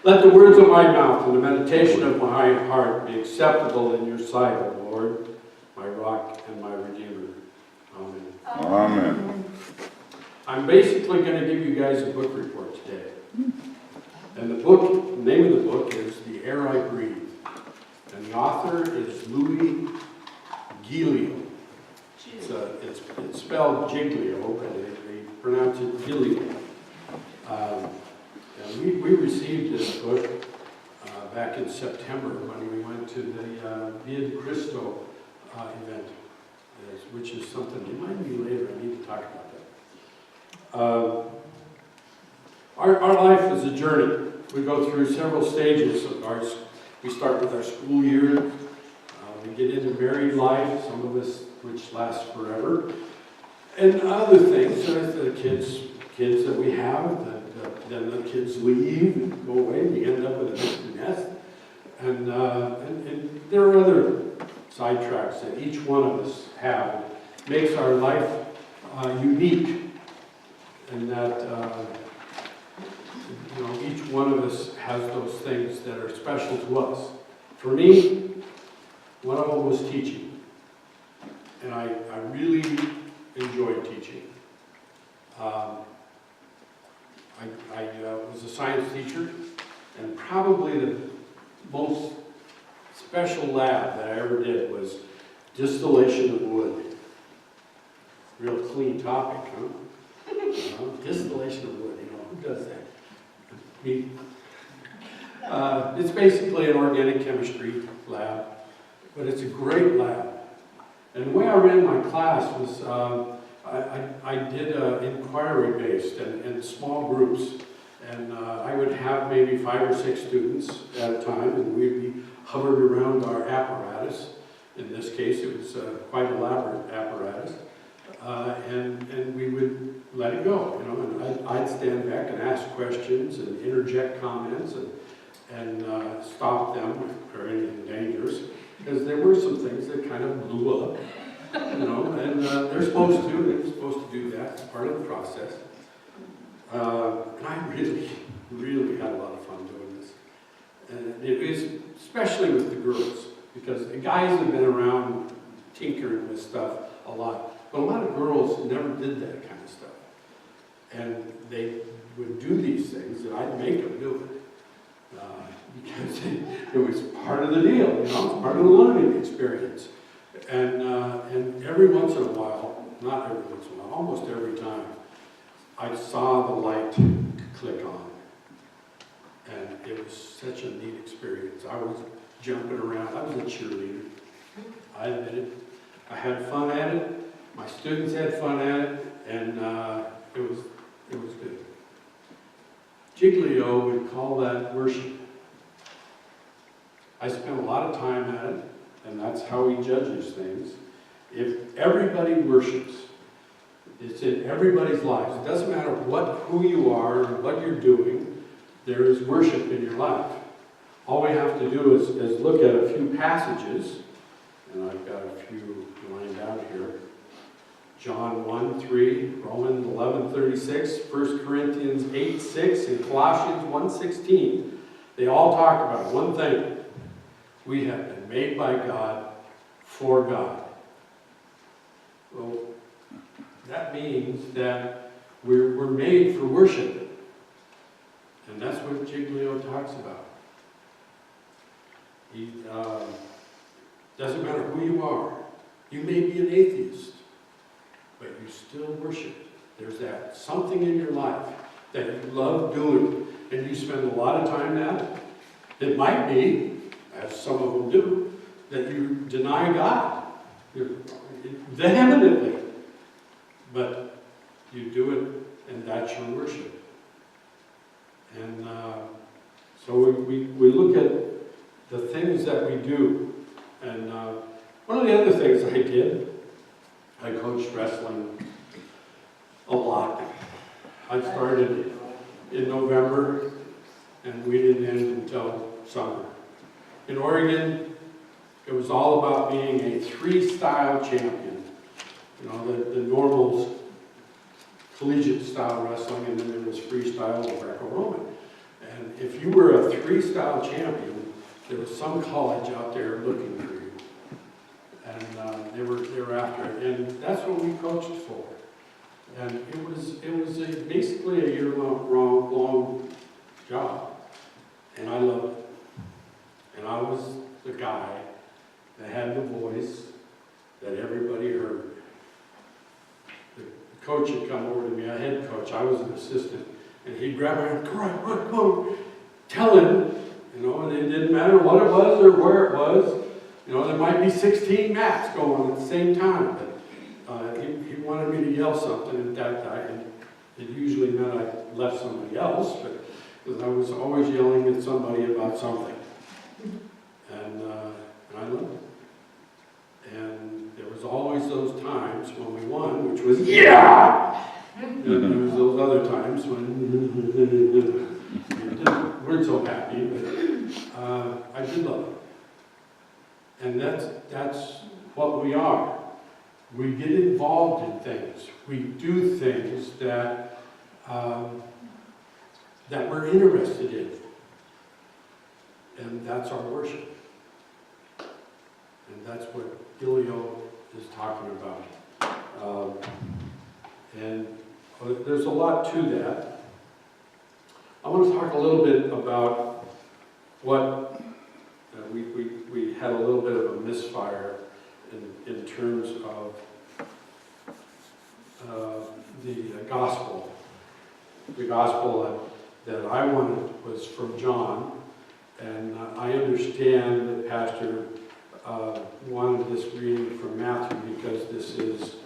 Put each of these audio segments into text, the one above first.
Let the words of my mouth and the meditation of my heart be acceptable in your sight, O Lord, my rock and my redeemer. Amen. Amen. I'm basically going to give you guys a book report today. And the name of the book is The Air I Breathe. And the author is Louis Giglio. It's spelled Giglio, but they pronounce it Giglio. And we received this book back in September when we went to the Via de Cristo event, which is something, remind me later, I need to talk about that. Our life is a journey. We go through several stages of ours. We start with our school year. We get into married life, some of us which lasts forever. And other things, the kids that we have, then the kids leave and go away, and you end up with an empty nest. And there are other sidetracks that each one of us have. It makes our life unique, and that each one of us has those things that are special to us. For me, one of them was teaching, and I really enjoyed teaching. I was a science teacher, and probably the most special lab that I ever did was distillation of wood. Real clean topic, huh? Distillation of wood, who does that? Me. It's basically an organic chemistry lab, but it's a great lab. And the way I ran my class was I did inquiry-based and small groups, and I would have maybe 5 or 6 students at a time, and we'd be hovered around our apparatus. In this case, it was quite elaborate apparatus, and we would let it go, and I'd stand back and ask questions and interject comments and stop them if there were anything dangerous, because there were some things that kind of blew up. And they're supposed to do that. It's part of the process. And I really, really had a lot of fun doing this. And it was, especially with the girls, because the guys have been around tinkering with stuff a lot, but a lot of girls never did that kind of stuff. And they would do these things, and I'd make them do it. Because it was part of the deal, it's part of the learning experience. And every once in a while, not every once in a while, almost every time, I saw the light click on. And it was such a neat experience. I was jumping around. I was a cheerleader. I admit it. I had fun at it. My students had fun at it. And it was good. Giglio would call that worship. I spent a lot of time at it. And that's how he judges things. If everybody worships, it's in everybody's lives. It doesn't matter who you are and what you're doing, there is worship in your life. All we have to do is look at a few passages, and I've got a few lined out here. John 1:3, Romans 11:36, 1 Corinthians 8:6, and Colossians 1:16. They all talk about one thing. We have been made by God for God. Well, that means that we're made for worship. And that's what Giglio talks about. He doesn't matter who you are. You may be an atheist, but you still worship. There's that something in your life that you love doing, and you spend a lot of time at it. It might be, as some of them do, that you deny God vehemently, but you do it, and that's your worship. And so we look at the things that we do, and one of the other things I did, I coached wrestling a lot. I started in November, and we didn't end until summer. In Oregon, it was all about being a 3-style champion. The normal collegiate style wrestling, and then there was freestyle and Greco-Roman. And if you were a three-style champion, there was some college out there looking for you. And they were after it. And that's what we coached for. And it was basically a year-long job. And I loved it. And I was the guy that had the voice that everybody heard. The coach had come over to me, a head coach, I was an assistant, and he'd grab my hand, come on, tell him, and it didn't matter what it was or where it was. There might be 16 mats going at the same time, but he wanted me to yell something at that guy, and it usually meant I left somebody else, but because I was always yelling at somebody about something. And I loved it. And there was always those times when we won, which was, yeah! And there was those other times when we weren't so happy, but I did love it. And that's what we are. We get involved in things. We do things that we're interested in. And that's our worship. And that's what Gilio is talking about. And there's a lot to that. I want to talk a little bit about what we had a little bit of a misfire in terms of the gospel. The gospel that I wanted was from John, and I understand that Pastor wanted this reading from Matthew because this is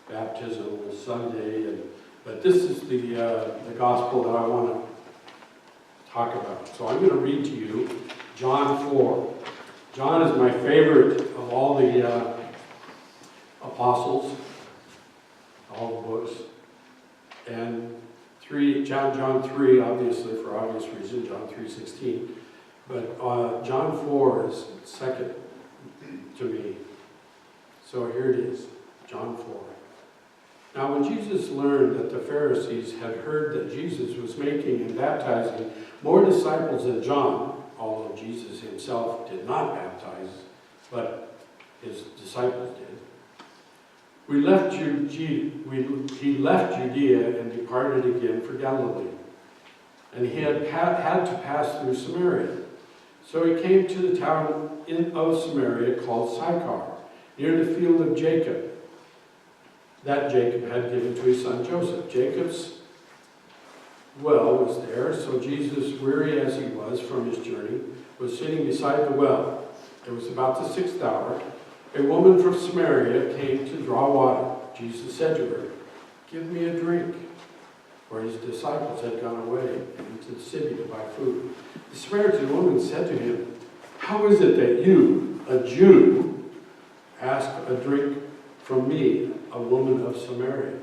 baptism Sunday, but this is the gospel that I want to talk about. So I'm going to read to you John 4. John is my favorite of all the apostles, all the books, and John 3, obviously for obvious reason, John 3:16, but John 4 is second to me. So here it is, John 4. Now when Jesus learned that the Pharisees had heard that Jesus was making and baptizing more disciples than John, although Jesus himself did not baptize, but his disciples did, he left Judea and departed again for Galilee. And he had to pass through Samaria. So he came to the town of Samaria called Sychar, near the field of Jacob, that Jacob had given to his son Joseph. Jacob's well was there, so Jesus, weary as he was from his journey, was sitting beside the well. It was about the 6th hour. A woman from Samaria came to draw water. Jesus said to her, "Give me a drink," for his disciples had gone away into the city to buy food. The Samaritan woman said to him, "How is it that you, a Jew, ask a drink from me, a woman of Samaria?"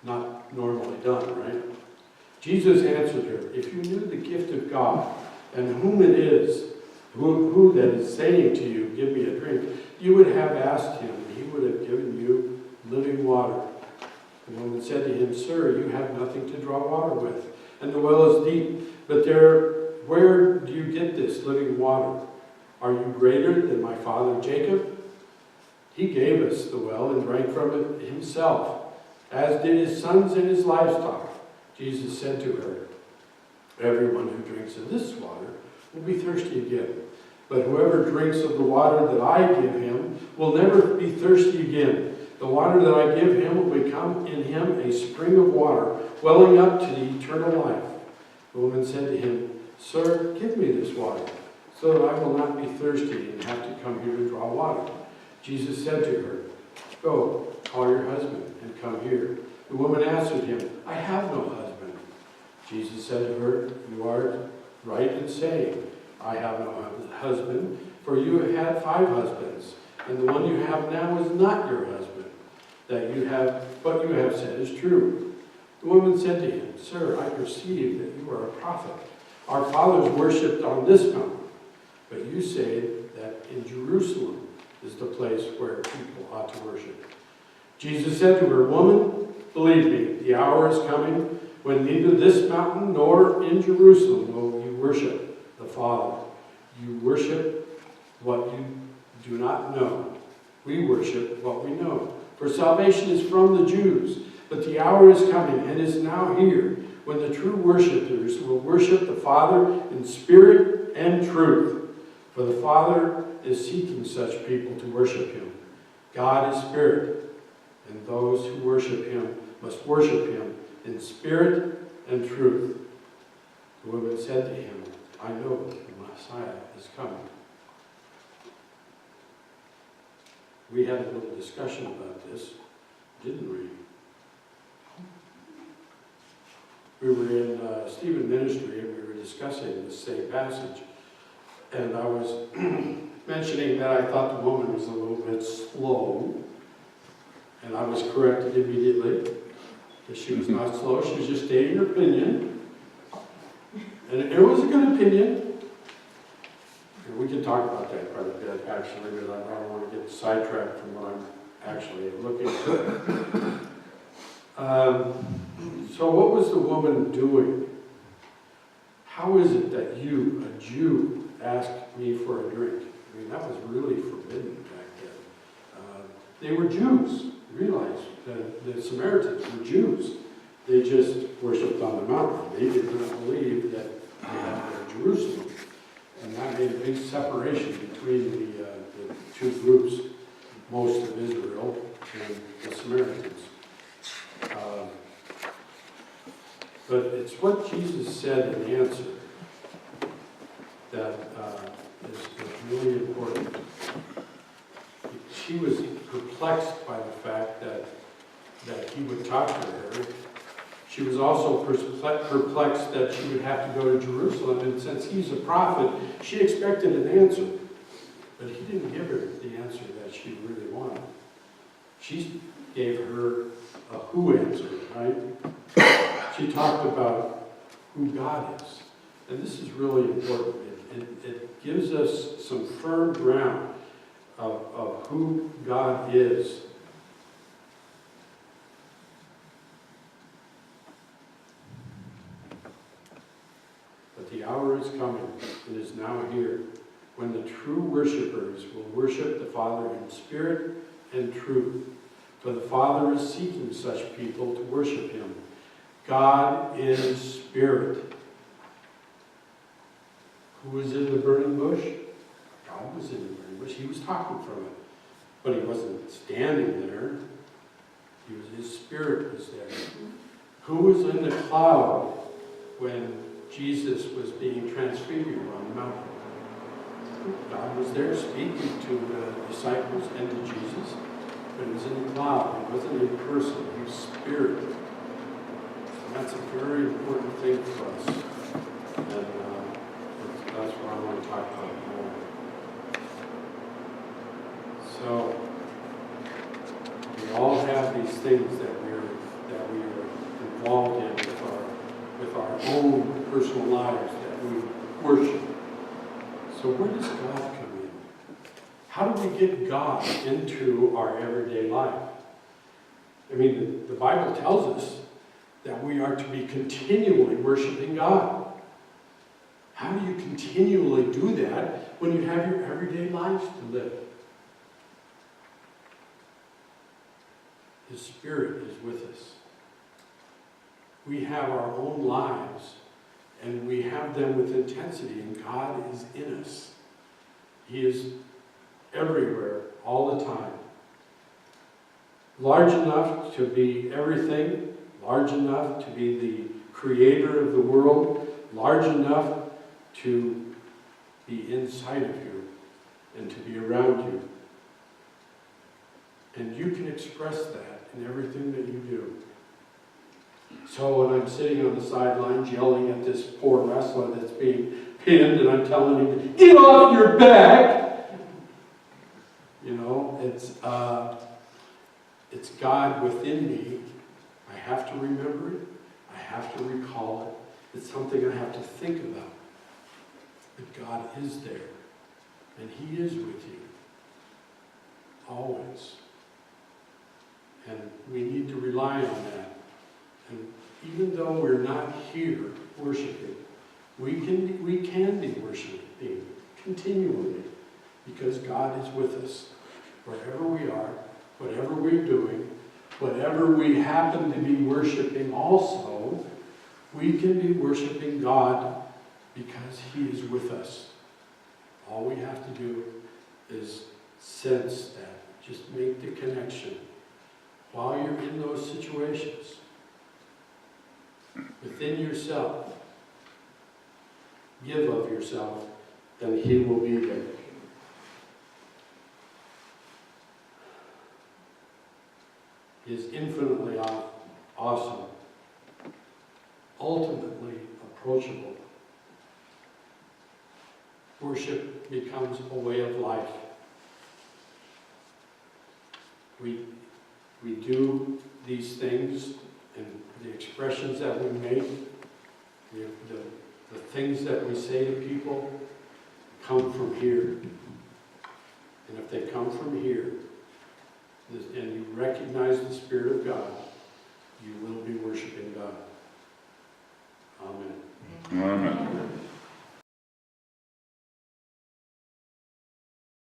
Not normally done, right? Jesus answered her, "If you knew the gift of God and whom it is, who that is saying to you, 'Give me a drink,' you would have asked him, and he would have given you living water." The woman said to him, "Sir, you have nothing to draw water with, and the well is deep. But where do you get this living water? Are you greater than my father Jacob? He gave us the well and drank from it himself, as did his sons and his livestock." Jesus said to her, "Everyone who drinks of this water will be thirsty again. But whoever drinks of the water that I give him will never be thirsty again. The water that I give him will become in him a spring of water, welling up to the eternal life." The woman said to him, "Sir, give me this water, so that I will not be thirsty and have to come here to draw water." Jesus said to her, "Go, call your husband and come here." The woman answered him, "I have no husband." Jesus said to her, "You are right in saying, 'I have no husband,' for you have had 5 husbands, and the one you have now is not your husband. What you have said is true." The woman said to him, "Sir, I perceive that you are a prophet. Our fathers worshipped on this mountain, but you say that in Jerusalem is the place where people ought to worship." Jesus said to her, "Woman, Believe me, the hour is coming when neither this mountain nor in Jerusalem will you worship the Father. You worship what you do not know. We worship what we know. For salvation is from the Jews. But the hour is coming and is now here when the true worshipers will worship the Father in spirit and truth. For the Father is seeking such people to worship him. God is spirit, and those who worship him must worship him in spirit and truth. The woman said to him, I know that the Messiah is coming. We had a little discussion about this, didn't we? We were in Stephen Ministry and we were discussing this same passage. And I was mentioning that I thought the woman was a little bit slow. And I was corrected immediately that she was not slow. She was just stating her opinion. And it was a good opinion. And we can talk about that quite a bit, actually, but I don't want to get sidetracked from what I'm actually looking for. So what was the woman doing? How is it that you, a Jew, asked me for a drink? I mean, that was really forbidden back then. They were Jews. Realize that the Samaritans were Jews. They just worshipped on the mountain. They did not believe that they had to Jerusalem. And that made a big separation between the two groups, most of Israel and the Samaritans. But it's what Jesus said in the answer that is really important. She was perplexed by the fact that he would talk to her. She was also perplexed that she would have to go to Jerusalem, and since he's a prophet, she expected an answer. But he didn't give her the answer that she really wanted. She gave her a who answer, right? She talked about who God is. And this is really important. It gives us some firm ground of who God is. But the hour is coming, and is now here, when the true worshipers will worship the Father in spirit and truth. For the Father is seeking such people to worship him. God is spirit. Who was in the burning bush? God was in the burning bush. He was talking from it. But he wasn't standing there. His spirit was there. Who was in the cloud when Jesus was being transfigured on the mountain? God was there speaking to the disciples and to Jesus. But he was in the cloud. He wasn't in person. He was spirit. And that's a very important thing for us. And that's what I want to talk about more. So, we all have these things that we are involved in with our own personal lives that we worship. So where does God come in? How do we get God into our everyday life? I mean, the Bible tells us that we are to be continually worshiping God. How do you continually do that when you have your everyday lives to live? His Spirit is with us. We have our own lives, and we have them with intensity, and God is in us. He is everywhere, all the time. Large enough to be everything, large enough to be the creator of the world, large enough to be inside of you and to be around you. And you can express that in everything that you do. So when I'm sitting on the sidelines yelling at this poor wrestler that's being pinned and I'm telling him, get off your back! You know, it's God within me. I have to remember it. I have to recall it. It's something I have to think about. But God is there. And He is with you. Always. And we need to rely on that. And even though we're not here worshiping, we can be worshiping continually because God is with us. Wherever we are, whatever we're doing, whatever we happen to be worshiping also, we can be worshiping God because He is with us. All we have to do is sense that. Just make the connection. While you're in those situations, within yourself, give of yourself, then He will be there. He is infinitely awesome, ultimately approachable. Worship becomes a way of life. We do these things, and the expressions that we make, the things that we say to people come from here. And if they come from here, and you recognize the Spirit of God, you will be worshiping God. Amen. Amen.